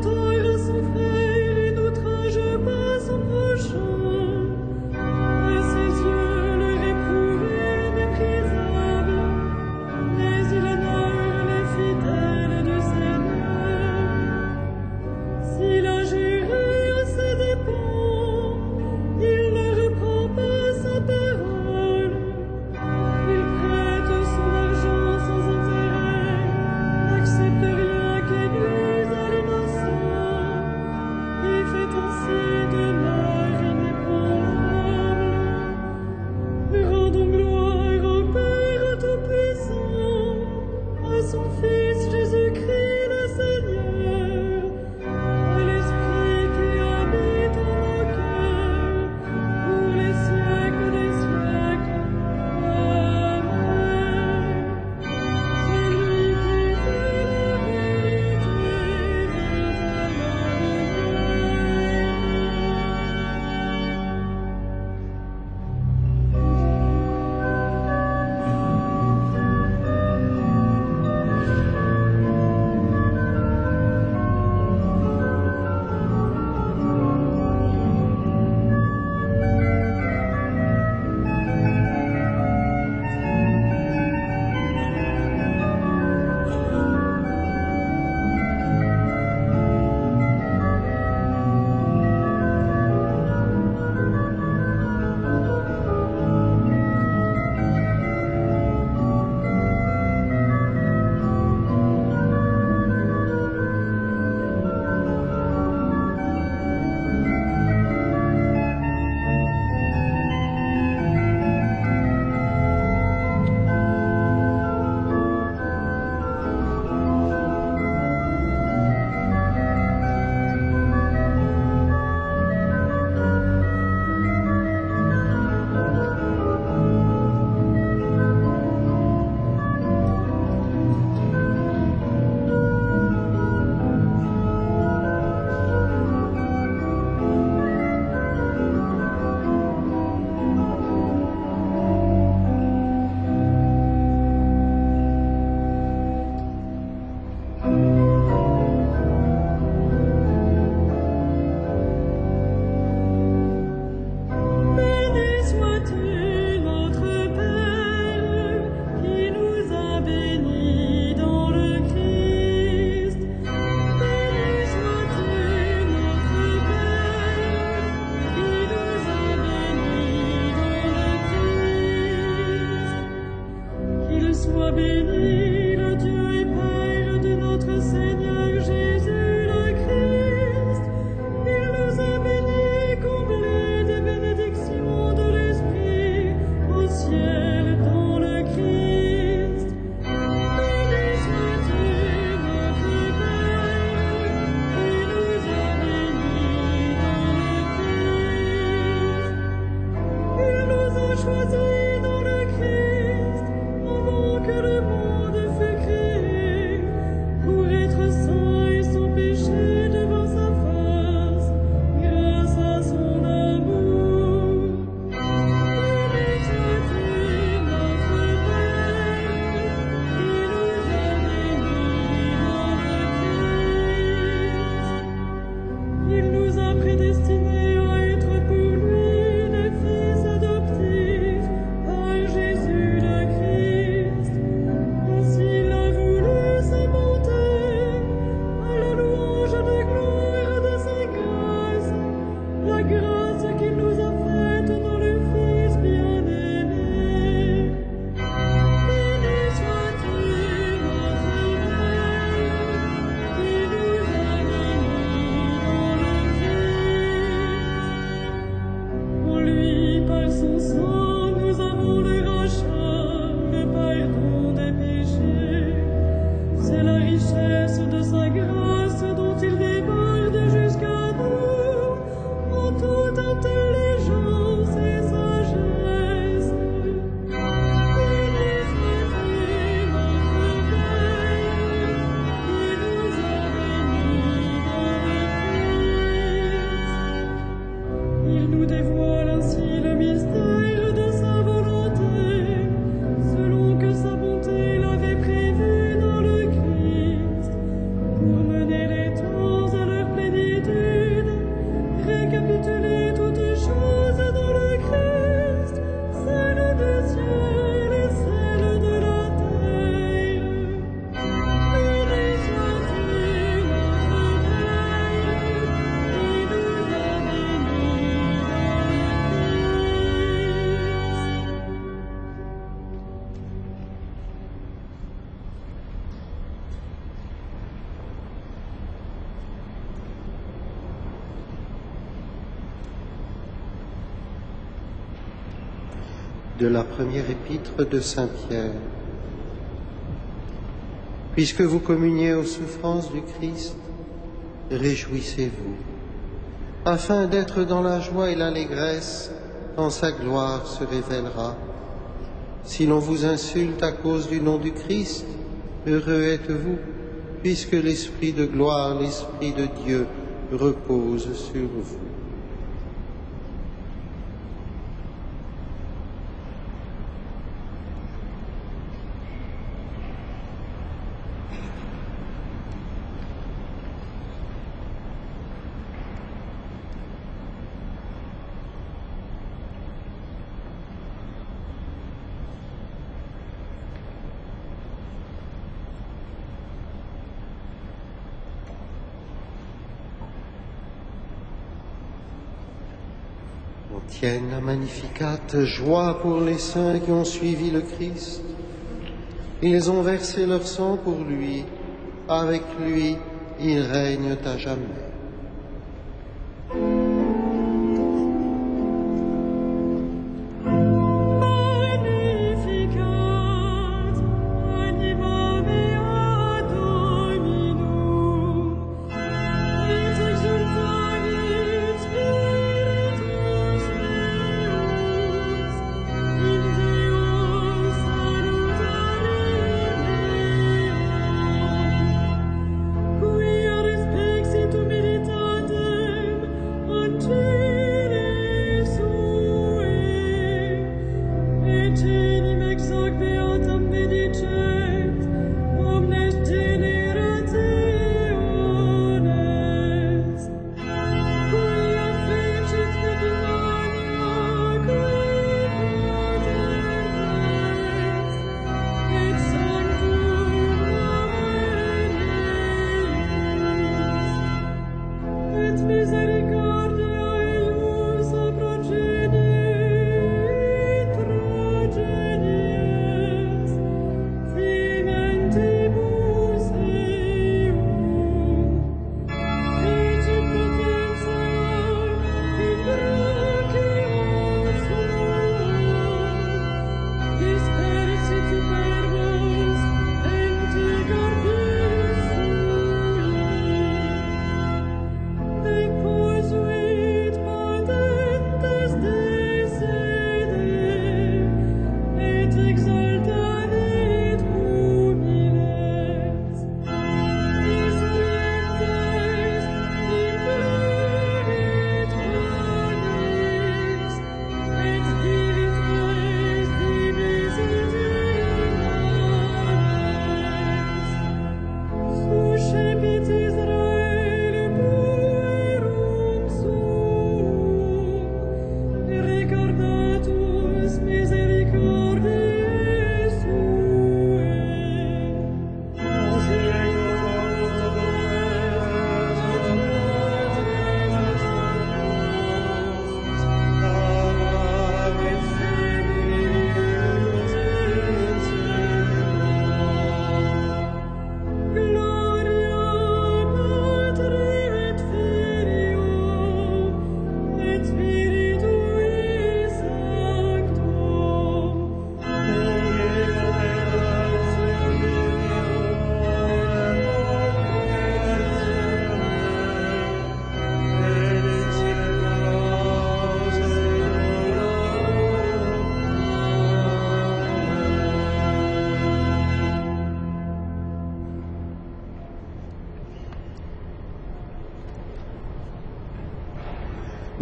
tort à son frère et n'outrage pas son prochain. À ses yeux, le réprouvé est méprisable, mais il honore les fidèles du Seigneur. S'il a juré à ses dépens, il ne reprend pas sa parole. Il prête son argent sans intérêt, n'accepte rien qui nuise à l'innocent. De la première épître de Saint Pierre. Puisque vous communiez aux souffrances du Christ, réjouissez-vous, afin d'être dans la joie et l'allégresse quand sa gloire se révélera. Si l'on vous insulte à cause du nom du Christ, heureux êtes-vous, puisque l'Esprit de gloire, l'Esprit de Dieu repose sur vous. On tienne la Magnificat, joie pour les saints qui ont suivi le Christ. Ils ont versé leur sang pour lui. Avec lui, ils règnent à jamais.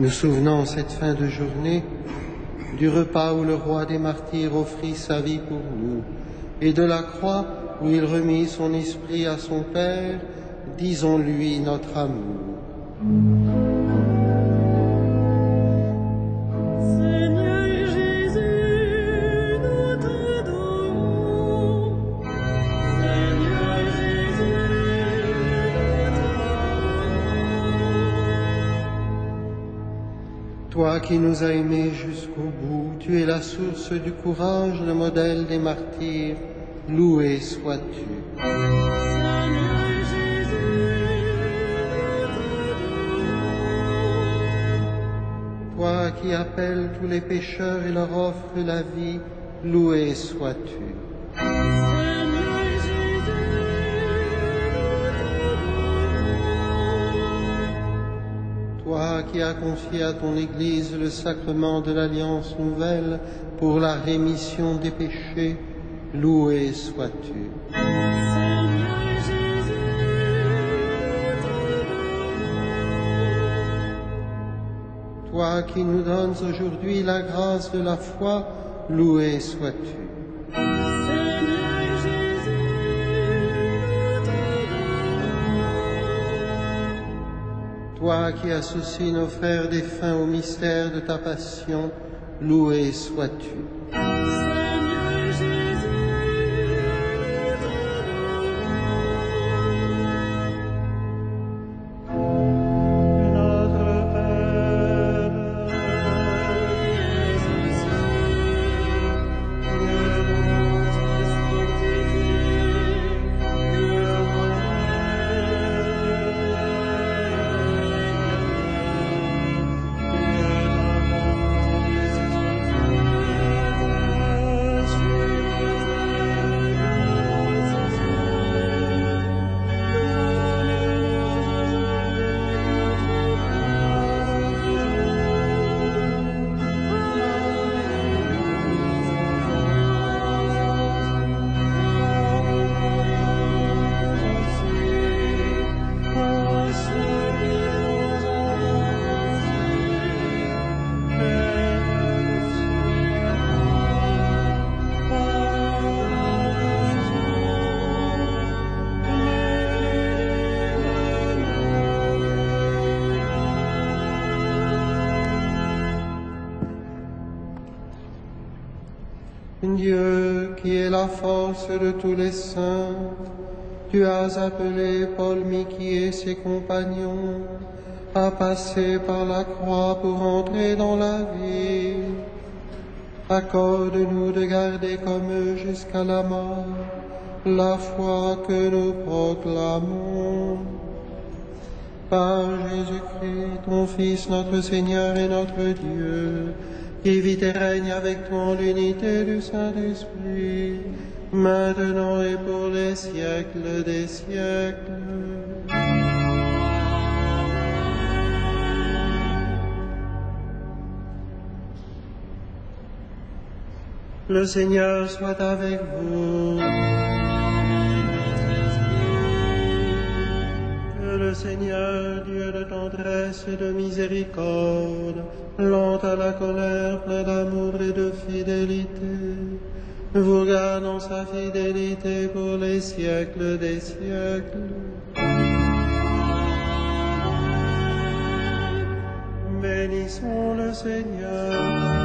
Nous souvenons cette fin de journée du repas où le roi des martyrs offrit sa vie pour nous et de la croix où il remit son esprit à son Père. Disons-lui notre amour. Toi qui nous as aimés jusqu'au bout, tu es la source du courage, le modèle des martyrs, loué sois-tu. Toi Toi qui appelles tous les pécheurs et leur offres la vie, loué sois-tu. Seigneur Jésus, nous t'adorons. Toi qui as confié à ton Église le sacrement de l'Alliance nouvelle pour la rémission des péchés, loué sois-tu. Seigneur Jésus, nous t'adorons. Toi qui nous donnes aujourd'hui la grâce de la foi, loué sois-tu. Seigneur Jésus, nous t'adorons. Toi qui associes nos frères défunts au mystère de ta passion, loué sois-tu. Seigneur Jésus, nous t'adorons. Notre Père, Dieu qui est la force de tous les saints, tu as appelé Paul Micky et ses compagnons à passer par la croix pour entrer dans la vie. Accorde-nous de garder comme eux jusqu'à la mort la foi que nous proclamons. Par Jésus-Christ, ton Fils, notre Seigneur et notre Dieu, qui vit et règne avec toi en l'unité du Saint-Esprit, maintenant et pour les siècles des siècles. Le Seigneur soit avec vous. Que le Seigneur, Dieu de tendresse et de miséricorde, lent à la colère, plein d'amour et de fidélité, vous garde en sa fidélité pour les siècles des siècles. Bénissons le Seigneur.